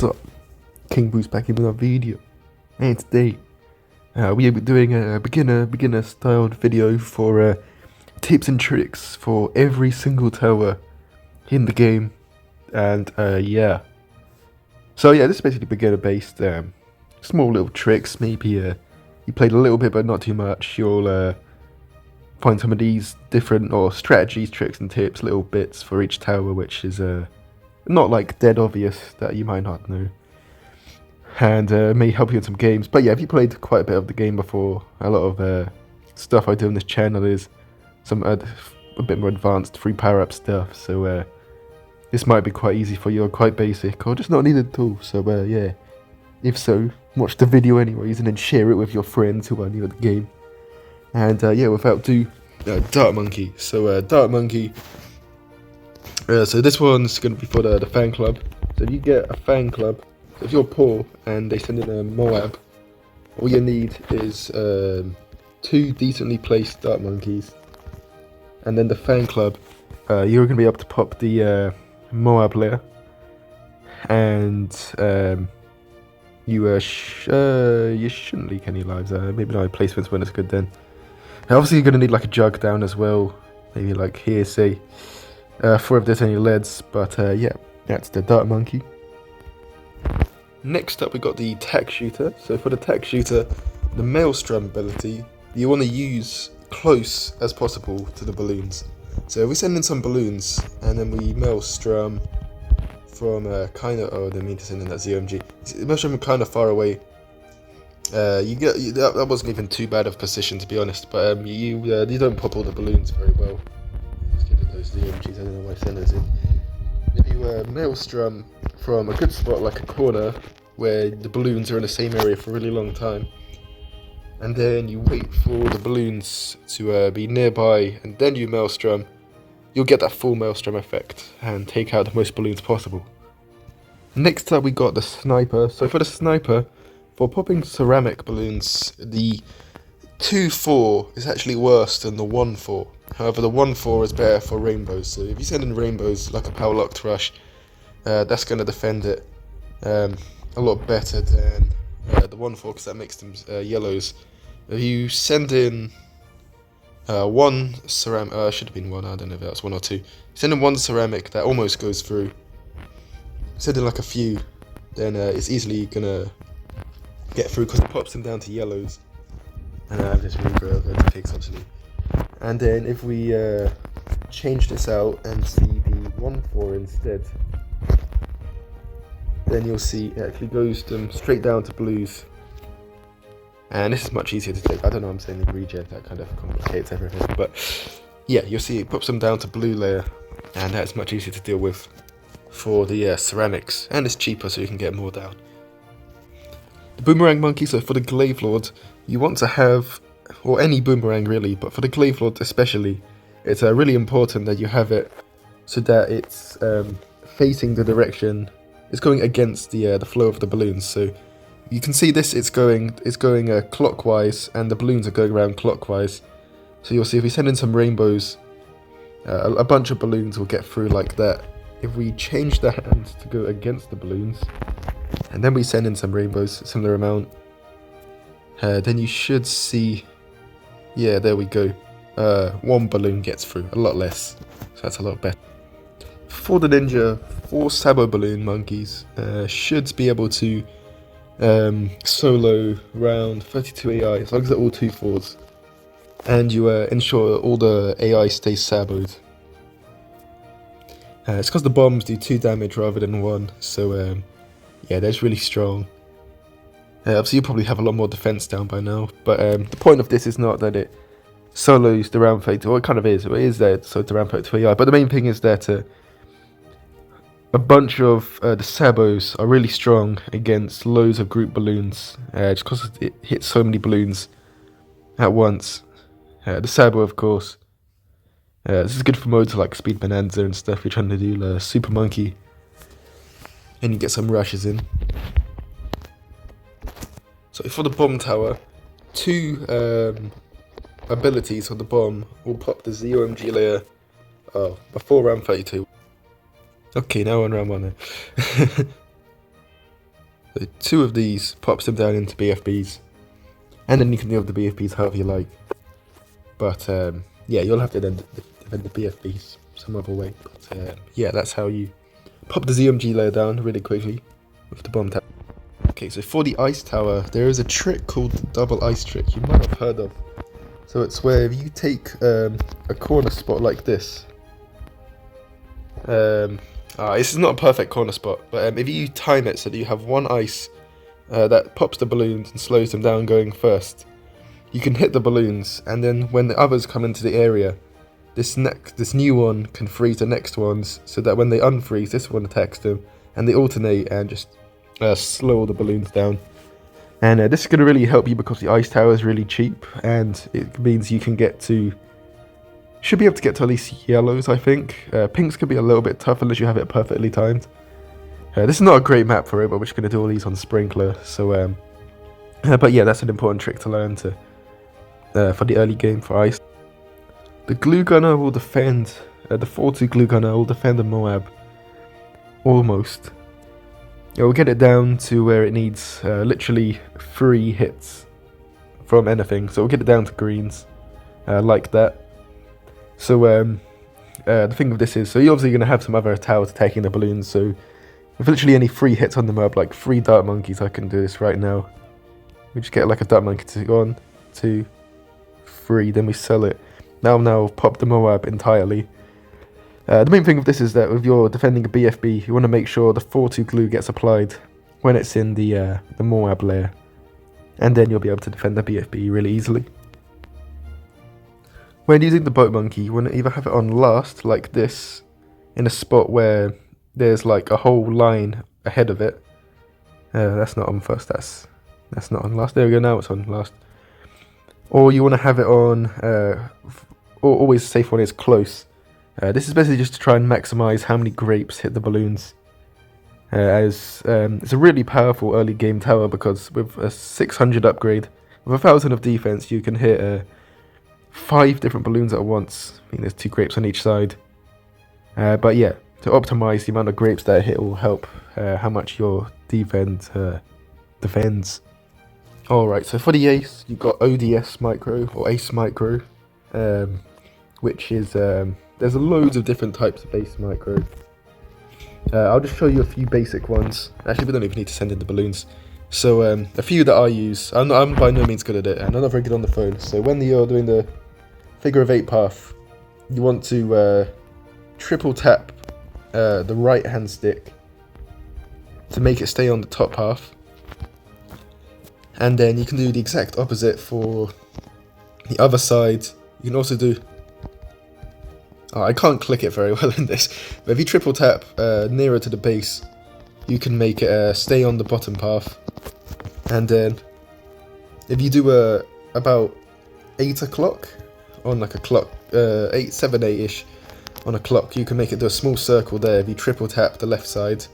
What's up? King Boost back in with another video, and today we will be doing a beginner styled video for tips and tricks for every single tower in the game, and yeah. So yeah, this is basically beginner based, small little tricks. Maybe you played a little bit but not too much. You'll find some of these different or strategies, tricks and tips, little bits for each tower, which is not like dead obvious that you might not know, and may help you in some games. But yeah, if you played quite a bit of the game before, a lot of stuff I do on this channel is some a bit more advanced free power-up stuff, so this might be quite easy for you, or quite basic, or just not needed at all. So yeah, if so, watch the video anyways and then share it with your friends who are new at the game. And yeah, without ado, Dart Monkey. So Dart Monkey, so this one's going to be for the fan club. So if you get a fan club, so if you're poor and they send in a Moab, all you need is 2 decently placed Dart Monkeys, and then the fan club, you're going to be able to pop the Moab layer, and you shouldn't leak any lives. Maybe no placements when it's good then. Obviously you're going to need like a jug down as well, maybe like here, say, for if there's any leads, but yeah, that's the Dart Monkey. Next up we got the tack shooter. So for the tack shooter, the maelstrom ability, you want to use close as possible to the balloons. So we send in some balloons and then we maelstrom from kind of, oh, I didn't mean to send in that ZOMG. Maelstrom from kind of far away. That wasn't even too bad of position, to be honest, but you don't pop all the balloons very well. Just give it those ZOMGs, I don't know why I send those in. If you maelstrom from a good spot like a corner where the balloons are in the same area for a really long time, and then you wait for the balloons to be nearby, and then you maelstrom, you'll get that full maelstrom effect and take out the most balloons possible. Next up we got the sniper. So for the sniper, for popping ceramic balloons, the 2-4 is actually worse than the 1-4. However, the 1-4 is better for rainbows. So if you send in rainbows like a power locked rush, that's going to defend it a lot better than the 1-4, because that makes them yellows. If you send in 1 ceramic, should have been 1, I don't know if that's 1 or 2. Send in 1 ceramic that almost goes through. Send in like a few, then it's easily gonna get through because it pops them down to yellows. And I have this regrow I'm going to fix actually. And then if we change this out and see the 1-4 instead, then you'll see it actually goes them straight down to blues. And this is much easier to take. I don't know, I'm saying the reject, that kind of complicates everything. But yeah, you'll see it pops them down to blue layer, and that's much easier to deal with for the ceramics. And it's cheaper, so you can get more down. The boomerang monkey, so for the glaive lord, you want to have, or any boomerang really, but for the glaive lord especially, it's really important that you have it so that it's facing the direction, it's going against the flow of the balloons. So you can see this, it's going clockwise, and the balloons are going around clockwise. So you'll see if we send in some rainbows, a bunch of balloons will get through like that. If we change the hands to go against the balloons, and then we send in some rainbows, similar amount, then you should see, yeah, there we go, 1 balloon gets through, a lot less, so that's a lot better. For the ninja, 4 sabo balloon monkeys should be able to solo round 32 AI, as long as they're all 2-4s, and you ensure all the AI stays saboed. It's because the bombs do 2 damage rather than 1, so yeah, that's really strong. Obviously you probably have a lot more defense down by now, but the point of this is not that it solos the round 32, well it kind of is, it is there, so the round 32 AI, but the main thing is that a bunch of the sabos are really strong against loads of group balloons, just because it hits so many balloons at once. The sabo, of course, this is good for modes like Speed Bonanza and stuff. You're trying to do Super Monkey, and you get some rushes in. So for the bomb tower, 2 abilities for the bomb will pop the ZOMG layer before round 32. Okay, now on round 1 now. So 2 of these pops them down into BFBs, and then you can deal with the BFBs however you like. But yeah, you'll have to then defend the BFBs some other way. But yeah, that's how you pop the ZMG layer down really quickly with the bomb tower. Okay, so for the ice tower, there is a trick called the double ice trick you might have heard of. So it's where if you take a corner spot like this, this is not a perfect corner spot, but if you time it so that you have one ice that pops the balloons and slows them down going first, you can hit the balloons, and then when the others come into the area, this new one can freeze the next ones, so that when they unfreeze, this one attacks them, and they alternate and just slow the balloons down. And this is going to really help you because the ice tower is really cheap, and it means you can should be able to get to at least yellows, I think. Pinks could be a little bit tough unless you have it perfectly timed. This is not a great map for it, but we're just going to do all these on Sprinkler. So, but yeah, that's an important trick to learn for the early game for ice. The glue gunner will defend, the 4-2 glue gunner will defend the Moab. Almost. It will get it down to where it needs literally 3 hits from anything. So we'll get it down to greens, like that. So the thing with this is, so you're obviously going to have some other towers attacking the balloons. So with literally only 3 hits on the Moab, like 3 dart monkeys, I can do this right now. We just get like a dart monkey to 1, 2, 3, then we sell it. Now pop the Moab entirely. The main thing with this is that if you're defending a BFB, you want to make sure the 4-2 glue gets applied when it's in the Moab layer, and then you'll be able to defend the BFB really easily. When using the boat monkey, you want to either have it on last, like this, in a spot where there's like a whole line ahead of it. That's not on first, that's not on last. There we go, now it's on last. Or you want to have it on, or always safe when it's close. This is basically just to try and maximize how many grapes hit the balloons. It's a really powerful early game tower because with a 600 upgrade, with 1000 of defense, you can hit 5 different balloons at once. I think there's 2 grapes on each side. But yeah, to optimize the amount of grapes that hit will help how much your defense defends. Alright, so for the ace, you've got ODS micro or ace micro, which is, there's loads of different types of ace micro. I'll just show you a few basic ones. Actually, we don't even need to send in the balloons. So a few that I use, I'm by no means good at it, and I'm not very good on the phone. So when you're doing the figure of 8 path, you want to triple tap the right hand stick to make it stay on the top half. And then you can do the exact opposite for the other side. You can also do... Oh, I can't click it very well in this, but if you triple tap nearer to the base, you can make it stay on the bottom path. And then if you do about 8 o'clock on like a clock, 8-7-8-ish on a clock, you can make it do a small circle there if you triple tap the left side.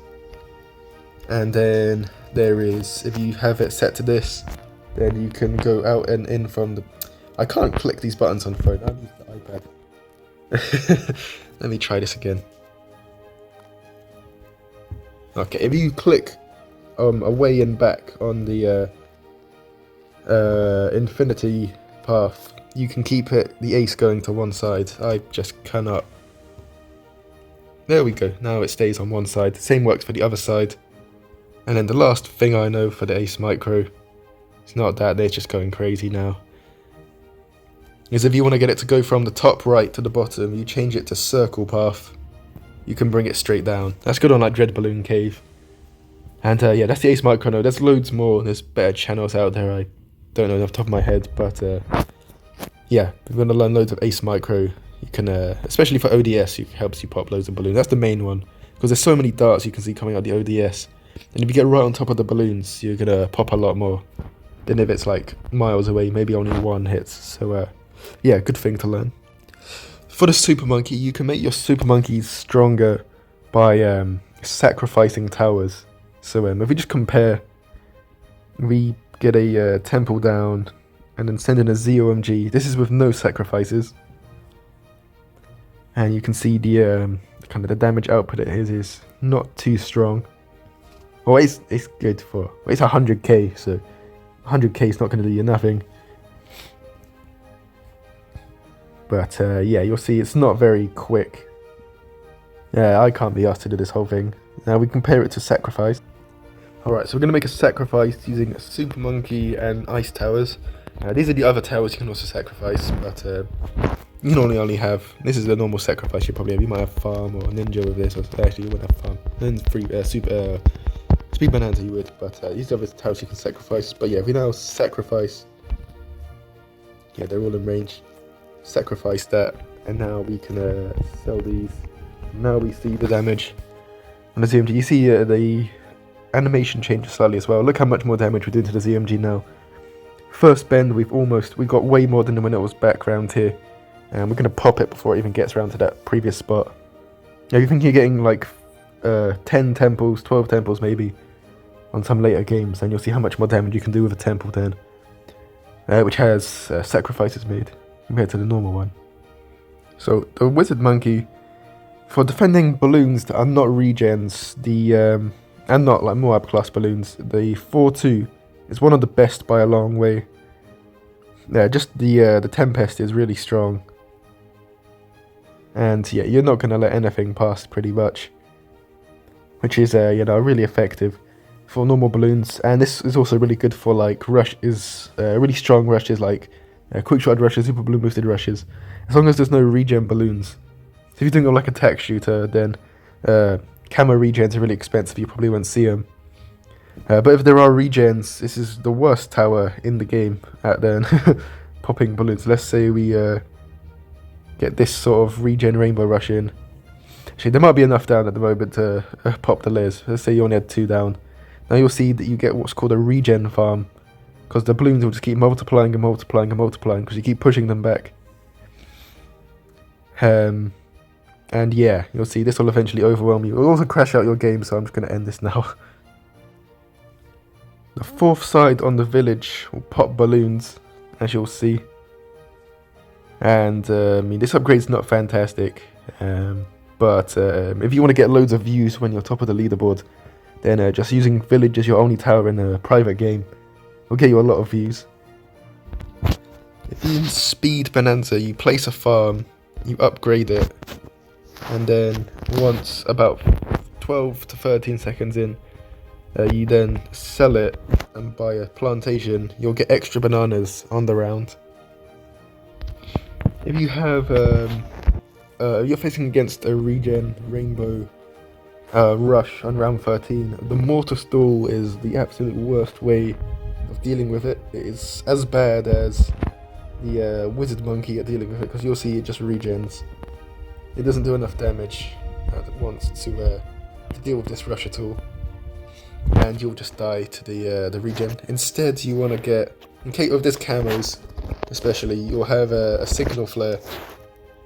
And then there is, if you have it set to this, then you can go out and in from the... I can't click these buttons on the phone, I'll use the iPad. Let me try this again. Okay, if you click away and back on the infinity path, you can keep the ace going to one side. I just cannot. There we go, now it stays on one side. The same works for the other side. And then the last thing I know for the ace micro, it's not that, they're just going crazy now, is if you want to get it to go from the top right to the bottom, you change it to circle path. You can bring it straight down. That's good on like Dread Balloon Cave. And yeah, that's the ace micro node. There's loads more. There's better channels out there. I don't know off the top of my head, but yeah, if you want to learn loads of ace micro, you can, especially for ODS, it helps you pop loads of balloons. That's the main one, because there's so many darts you can see coming out the ODS. And if you get right on top of the balloons, you're gonna pop a lot more than if it's like miles away, maybe only 1 hits. So yeah, good thing to learn. For the Super Monkey, you can make your Super Monkeys stronger by sacrificing towers. So if we just compare, we get a temple down and then send in a ZOMG. This is with no sacrifices. And you can see the kind of the damage output it is not too strong. Well, it's good for... Well, it's 100k, so 100k is not going to do you nothing. But yeah, you'll see it's not very quick. Yeah, I can't be asked to do this whole thing. Now we compare it to Sacrifice. Alright, so we're going to make a Sacrifice using Super Monkey and Ice Towers. These are the other towers you can also sacrifice, but you can only have... This is the normal Sacrifice you probably have. You might have Farm or Ninja with this, or actually you wouldn't have Farm. Then Speed Bonanza you would, but these are the towers you can sacrifice. But yeah, if we now sacrifice... Yeah, they're all in range. Sacrifice that, and now we can sell these. Now we see the damage on the ZMG. You see the animation changes slightly as well. Look how much more damage we did to the ZMG now. First bend, we got way more than when it was background here, and we're gonna pop it before it even gets around to that previous spot. Now you think you're getting like 10 temples, 12 temples maybe on some later games, and you'll see how much more damage you can do with a temple then, which has sacrifices made compared to the normal one. So the Wizard Monkey, for defending balloons that are not regens, and not like Moab class balloons, the 4-2 is one of the best by a long way. Yeah, just the Tempest is really strong, and yeah, you're not gonna let anything pass pretty much, which is really effective for normal balloons. And this is also really good for like really strong rushes like quick shot rushes, super balloon boosted rushes, as long as there's no regen balloons. So if you're doing like attack shooter, then camo regens are really expensive, you probably won't see them. But if there are regens, this is the worst tower in the game at then popping balloons. Let's say we get this sort of regen rainbow rush in. Actually, there might be enough down at the moment to pop the layers. Let's say you only had 2 down. Now you'll see that you get what's called a regen farm, because the balloons will just keep multiplying and multiplying and multiplying because you keep pushing them back. And yeah, you'll see this will eventually overwhelm you. It will also crash out your game, so I'm just going to end this now. The 4th side on the village will pop balloons, as you'll see. And I mean, this upgrade's not fantastic, but if you want to get loads of views when you're top of the leaderboard, then just using village as your only tower in a private game will get you a lot of views. If you use Speed Bonanza, you place a farm, you upgrade it, and then once about 12 to 13 seconds in, you then sell it and buy a plantation, you'll get extra bananas on the round. If you have, you're facing against a regen rainbow rush on round 13, the mortar stall is the absolute worst way of dealing with it. It is as bad as the Wizard Monkey at dealing with it, because you'll see it just regens. It doesn't do enough damage at once to deal with this rush at all, and you'll just die to the regen. Instead, you want to get, in case of this camos especially, you'll have a signal flare,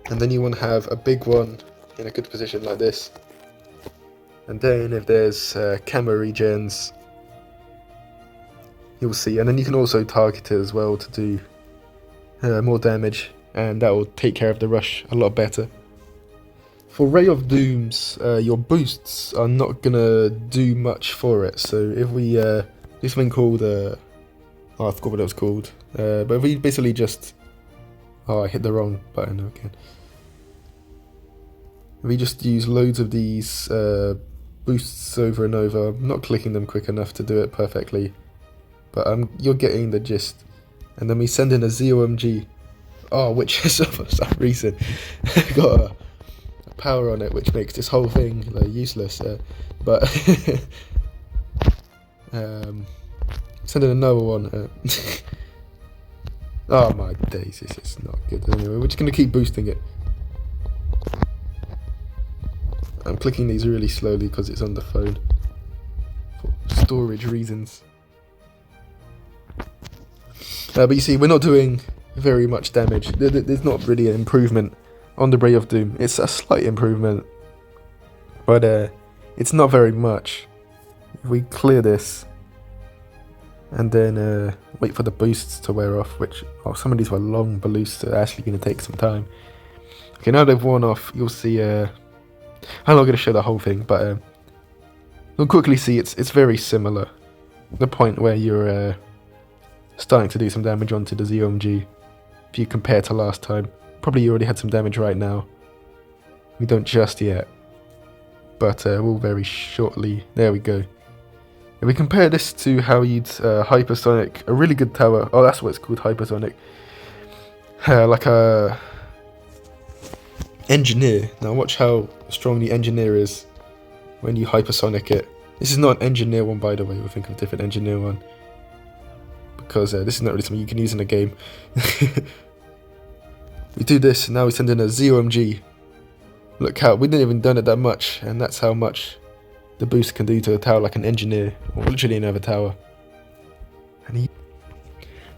and then you want to have a big one in a good position like this. And then if there's camo regens, you'll see, and then you can also target it as well to do more damage, and that will take care of the rush a lot better. For Ray of Dooms, your boosts are not gonna do much for it. So if we do something called oh, I forgot what it was called, but if we basically just, oh, I hit the wrong button again. If we just use loads of these boosts over and over, I'm not clicking them quick enough to do it perfectly, but you're getting the gist. And then we send in a ZOMG, which is for some reason got a power on it, which makes this whole thing useless. But send in another one. Oh my days, this is not good. Anyway, we're just going to keep boosting it. I'm clicking these really slowly because it's on the phone for storage reasons. But you see, we're not doing very much damage. There's not really an improvement on the Ray of Doom. It's a slight improvement, but it's not very much. If we clear this and then wait for the boosts to wear off, which some of these were long boosts, so they're actually going to take some time. Okay, now they've worn off, you'll see. I'm not going to show the whole thing, but You'll quickly see it's very similar. The point where you're starting to do some damage onto the ZOMG. If you compare to last time, probably you already had some damage right now. We don't just yet, but we'll very shortly. There we go. If we compare this to how you'd hypersonic a really good tower. Oh, that's what it's called, hypersonic. Like a engineer. Now watch how strong the engineer is when you hypersonic it. This is not an engineer one, by the way. We'll think of a different engineer one, because this is not really something you can use in a game. We do this, and now we send in a ZOMG. Look how, we didn't even done it that much, and that's how much the boost can do to a tower like an engineer, or literally another tower. And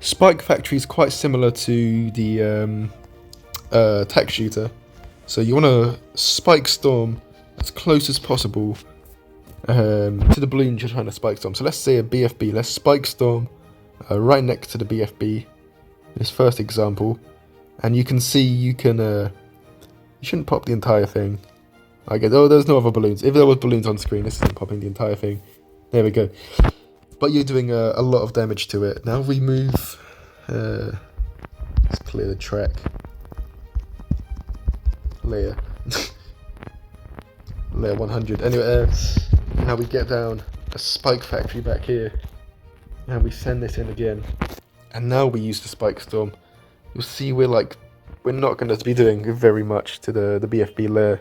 Spike Factory is quite similar to the attack shooter. So you want to spike storm as close as possible to the balloon you're trying to spike storm. So let's say a BFB, let's spike storm right next to the BFB, this first example. And you can see you can, you shouldn't pop the entire thing. I guess, oh, there's no other balloons. If there was balloons on screen, this isn't popping the entire thing. There we go. But you're doing a lot of damage to it. Now we move, let's clear the track. Layer. Layer 100. Anyway, now we get down a spike factory back here. And we send this in again. And now we use the spike storm. You'll see we're not going to be doing very much to the BFB layer,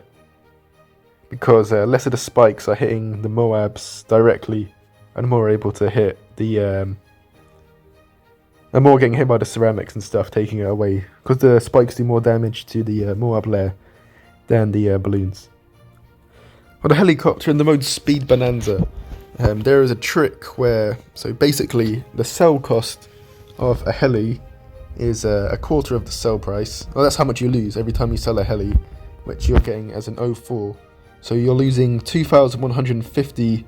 because less of the spikes are hitting the Moabs directly, and more able to hit the and more getting hit by the ceramics and stuff, taking it away, because the spikes do more damage to the Moab layer than the balloons. On the helicopter in the mode Speed Bonanza, there is a trick where, so basically the cell cost of a heli is a quarter of the sell price. Well, that's how much you lose every time you sell a heli, which you're getting as an 04. So you're losing $2,150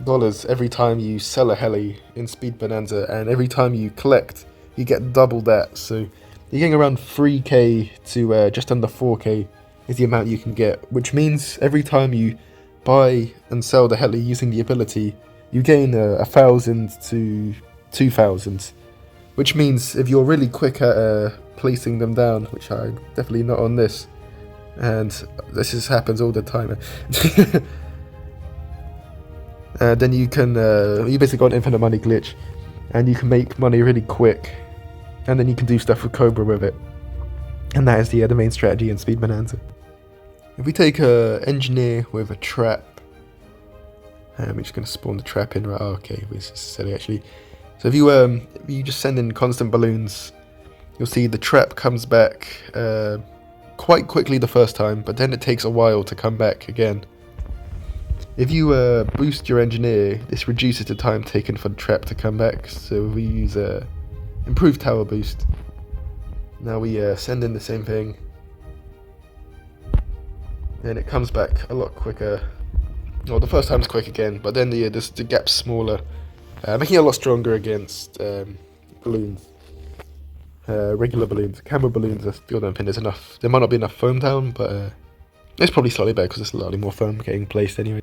dollars every time you sell a heli in Speed Bonanza, and every time you collect, you get double that. So you're getting around 3k to just under 4k is the amount you can get, which means every time you buy and sell the heli using the ability, you gain 1,000 to 2,000. Which means if you're really quick at placing them down, which I'm definitely not on this, and this just happens all the time, then you can, you basically got an infinite money glitch, and you can make money really quick, and then you can do stuff with Cobra with it. And that is the main strategy in Speed Bonanza. If we take a engineer with a trap, we're just going to spawn the trap in, right? Oh, okay, this is silly actually. So if you just send in constant balloons, you'll see the trap comes back quite quickly the first time, but then it takes a while to come back again. If you boost your engineer, this reduces the time taken for the trap to come back. So if we use improved tower boost, now we send in the same thing, and it comes back a lot quicker. Well, the first time's quick again, but then the gap's smaller. Making it a lot stronger against balloons, regular balloons. Camera balloons, I still don't think there's enough. There might not be enough foam down, but it's probably slightly better because there's slightly more foam getting placed anyway.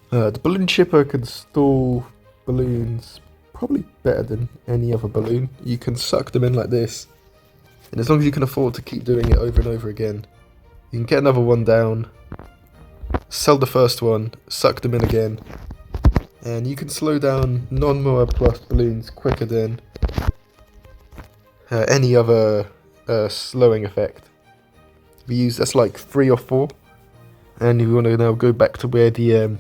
The balloon chipper can stall balloons probably better than any other balloon. You can suck them in like this, and as long as you can afford to keep doing it over and over again, you can get another one down, sell the first one, suck them in again, and you can slow down non-Moab plus balloons quicker than any other slowing effect. We use, that's like 3 or 4, and if you want to now go back to where the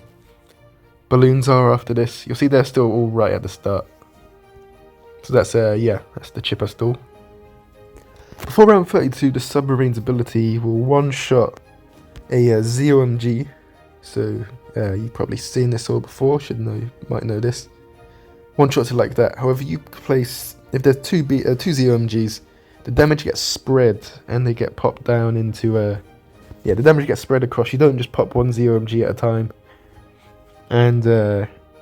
balloons are after this, you'll see they're still all right at the start. So that's yeah, that's the chipper stall. Before round 32, the submarine's ability will one-shot a ZOMG. So you've probably seen this all before, might know this. One shots it like that. However, you place, if there's two ZOMGs, the damage gets spread and they get popped down into yeah, the damage gets spread across. You don't just pop one ZOMG at a time, and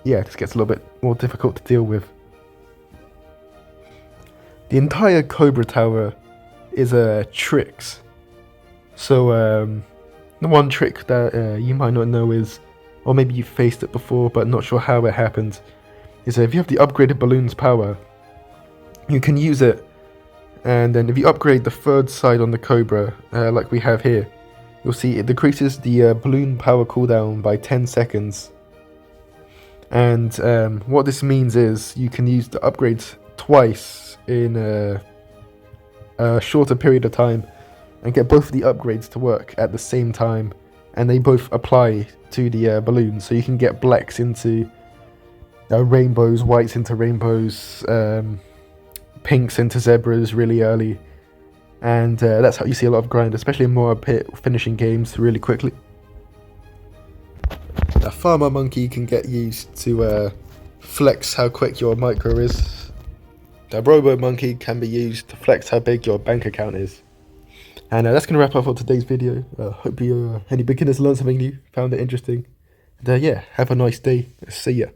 yeah, it just gets a little bit more difficult to deal with. The entire Cobra Tower is tricks. So The one trick that you might not know is, or maybe you've faced it before but not sure how it happened, is that if you have the upgraded balloon's power, you can use it, and then if you upgrade the third side on the Cobra, like we have here, you'll see it decreases the balloon power cooldown by 10 seconds. And what this means is you can use the upgrades twice in a shorter period of time and get both of the upgrades to work at the same time, and they both apply to the balloons, so you can get blacks into rainbows, whites into rainbows, pinks into zebras really early, and that's how you see a lot of grind, especially in more pit finishing games really quickly. A farmer monkey can get used to flex how quick your micro is. The robo monkey can be used to flex how big your bank account is. And that's going to wrap up for today's video. Hope you any beginners learned something new, found it interesting. And yeah, have a nice day. See ya.